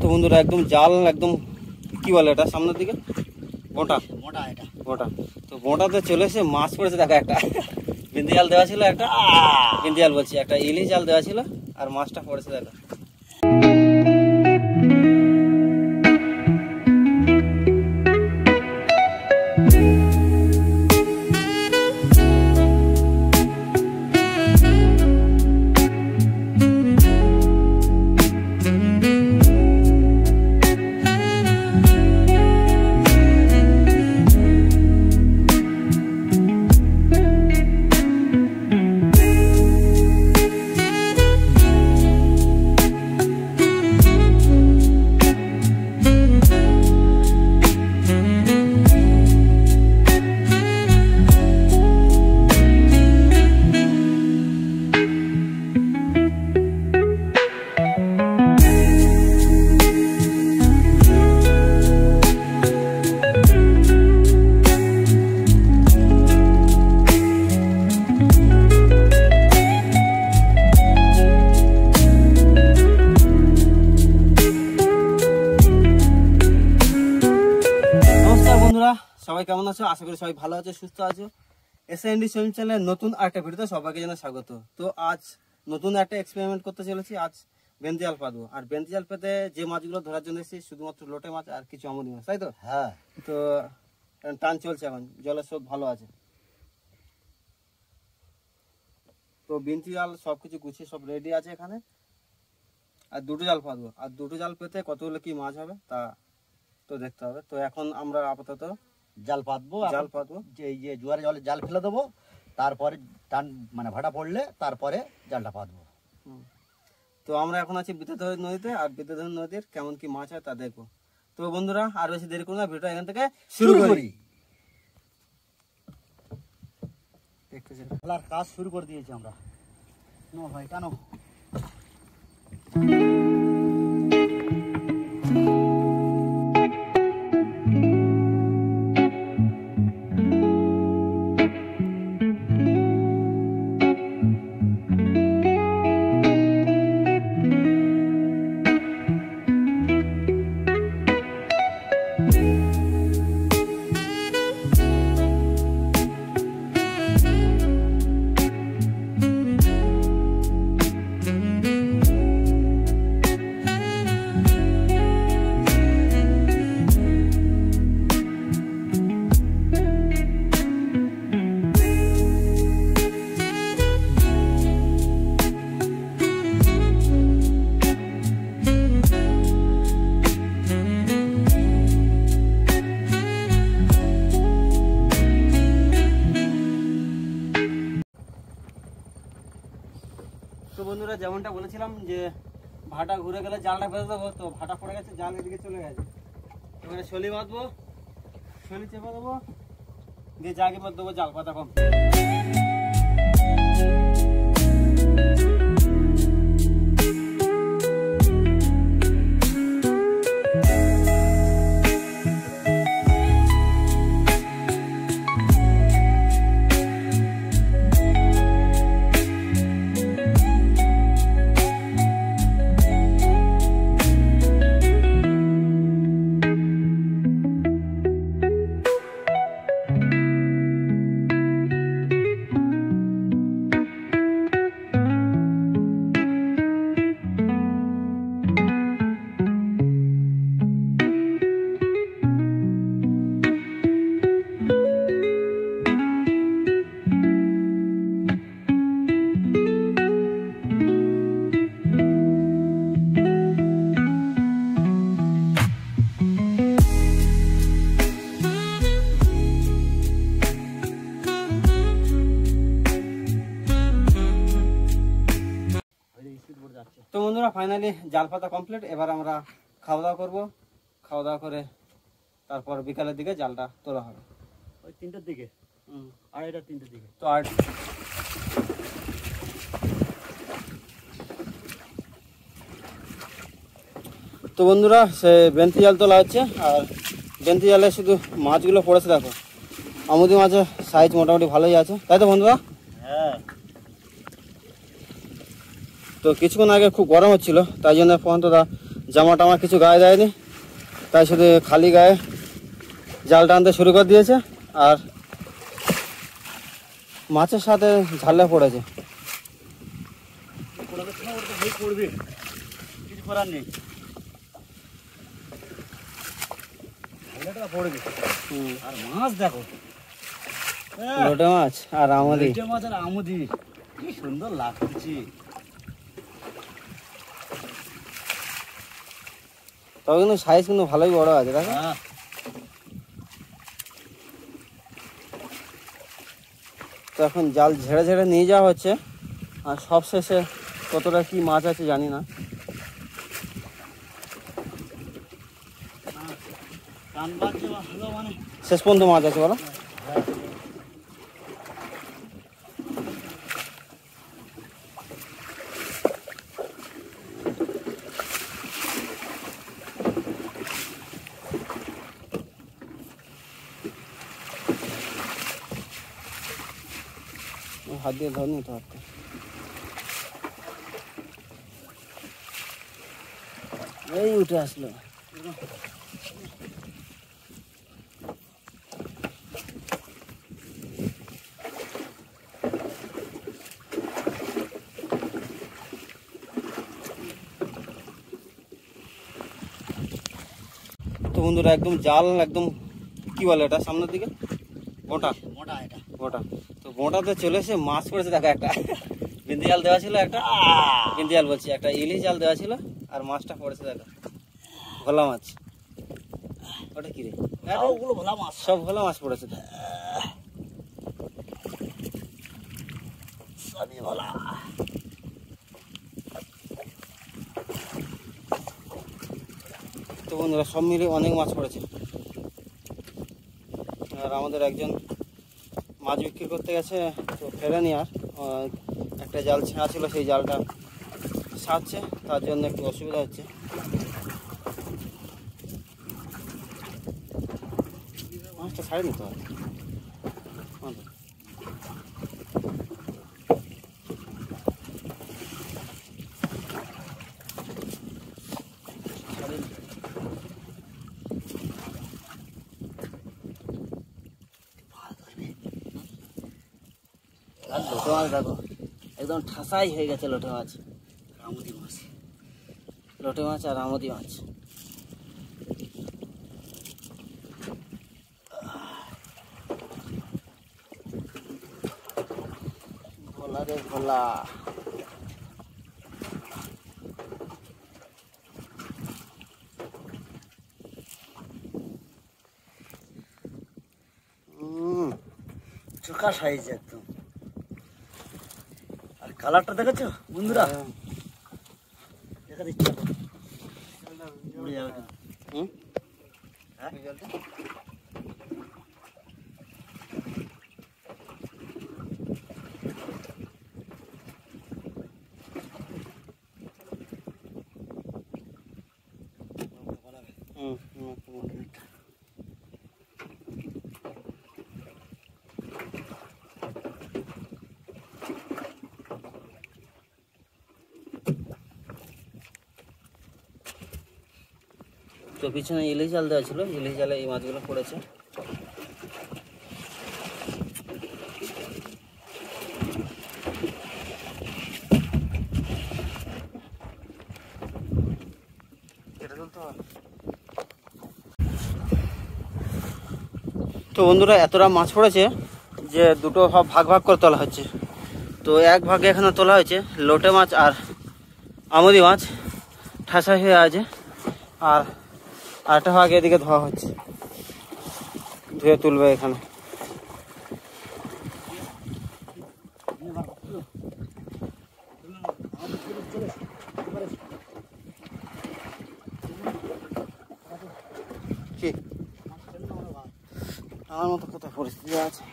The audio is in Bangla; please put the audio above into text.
তো বন্ধুরা একদম জাল একদম কি বলে এটা সামনের দিকে গোটা এটা গোটা। তো গোটাতে চলে এসে মাছ পড়েছে দেখো, একটা বিন্দি জাল দেওয়া ছিল, একটা বিন্দি জাল বলছি একটা ইলিশ জাল দেওয়া ছিল, আর মাছটা পড়েছে দেখো। সবাই কেমন আছো? আশা করি সবাই ভালো আছো, সুস্থ আছো। এসএনডি সুইমিং চ্যানেলের নতুন একটা ভিডিওতে সবাইকে জানাই স্বাগত। তো আজ নতুন একটা এক্সপেরিমেন্ট করতে চলেছি। আজ বেন্তি জাল পাতবো, আর বেন্তি জাল পেতে যে মাছগুলো ধরার জন্য এসেছি শুধুমাত্র লোটে মাছ আর কিছু আমুদি মাছ, তাই তো? হ্যাঁ। তো টান চলছে, এখন জলের স্রোত ভালো আছে। তো বেন্তি জাল সবকিছু গুছিয়ে সব রেডি আছে এখানে, আর দুটো জাল পাতবো। আর দুটো জাল পেতে কতগুলো কি মাছ হবে তা তো দেখতে হবে। তো এখন আমরা আপাতত জাল পাতবো, যে এই যে জোয়ারে জলে জাল ফেলে দেবো, তারপরে টান মানে ভাটা পড়লে তারপরে জালটা পাতবো। তো আমরা এখন আছি বিদ্যাধরী নদীতে, আর বিদ্যাধরী নদীর কেমন কি মাছ হয় তা দেখবো। তো বন্ধুরা আর বেশি দেরি করুন না, ভিডিওটা এখান থেকে শুরু করি। খেলার কাজ শুরু করে দিয়েছি আমরা। নো ভাই কেন বন্ধুরা যেমনটা বলেছিলাম যে ভাটা ঘুরে গেলে জালটা ফেলে দেবো। তো ভাটা পড়ে গেছে, জাল এদিকে চলে গেছে। এবারে শলি বাঁধবো, শলি চেপে দেবো, দিয়ে জাগে মধ্যে দেবো জাল পাতা কম। তো বন্ধুরা ফাইনালি জাল পাতা কমপ্লিট। এবার আমরা খাওয়া দাওয়া করবো, খাওয়া দাওয়া করে তারপর বিকালের দিকে জালটা তোলা হবে। ওই 3টার দিকে, আড়াইটা 3টার দিকে। তো আর তো বন্ধুরা সে বেন্তি জাল তোলা হচ্ছে, আর বেন্তি জালে শুধু মাছগুলো পড়েছে দেখো। আমুদি মাছের সাইজ মোটামুটি ভালোই আছে, তাই তো বন্ধুরা? হ্যাঁ। তো কিছুক্ষণ আগে খুব গরম হচ্ছিল, তাই জন্য পর্যন্ত জামা টামা কিছু গায়ে দেয়নি, তাই শুধু খালি গায়ে জাল টানতে শুরু করে দিয়েছে। আর মাছের সাথে ঝালে পড়েছে। কিছু করার নেই, পড়বে। আর মাছ দেখো, লোটে মাছ আর আমদি। লোটে মাছ আর আমদি কি সুন্দর লাগছে। তবে কিন্তু সাইজ কিন্তু ভালোই বড় আছে দেখো। তো এখন জাল ঝেড়ে ঝেড়ে নিয়ে যাওয়া হচ্ছে। আর সব শেষে কতটা কি মাছ আছে জানি না। শেষ পর্যন্ত মাছ আছে বলো। হাত দিয়ে ধর নিতে পারতো। এই উঠে আসলো। তো বন্ধুরা একদম জাল একদম কি বলে এটা সামনের দিকে গোটা মোটা, এটা গোটা। তো গোটাতে চলে এসে মাছ পড়েছে দেখো। একটা বিন্দি জাল দেওয়া ছিল, একটা বিন্দি জাল বলছি, একটা ইলিশ জাল দেওয়া ছিল। আর মাছটা পড়েছে দেখো, ভোলা মাছ। ওটা কি রে? ওগুলো ভোলা মাছ, সব ভোলা মাছ পড়েছে। সবই ভোলা। তো বন্ধুরা সব মিলে অনেক মাছ পড়েছে। আর আমাদের একজন মাছ বিক্রি করতে গেছে, তো ফেরেনি। আর একটা জাল ছেঁড়া ছিল, সেই জালটা ছাড়ছে, তার জন্য একটু অসুবিধা হচ্ছে। মাছটা ছাড়ে নিতে হবে। লোটে মাছ দেখো একদম ঠাসাই হয়ে গেছে। লোটে মাছ, আমদি মাছ, লোটে মাছ আর আমদি মাছ। ভোলা রে ভোলা। চোখা সাইজ একদম। আর কালারটা দেখেছো বন্ধুরা? দেখা দিচ্ছি উড়ে যাবে। তো পিছনে ইলিশ জাল দেওয়া ছিল, ইলিশ জালে এই মাছগুলো পড়েছে। তো বন্ধুরা এতটা মাছ পড়েছে যে দুটো ভাগ ভাগ করে তোলা হচ্ছে। তো এক ভাগে এখানে তোলা হয়েছে লোটে মাছ আর আমদি মাছ ঠাসা হয়ে আছে। আর আরেকটা ভাগ এদিকে ধোয়া হচ্ছে, ধুয়ে তুলবে এখানে। কি আমার মতো কোথায় পরিস্থিতি আছে।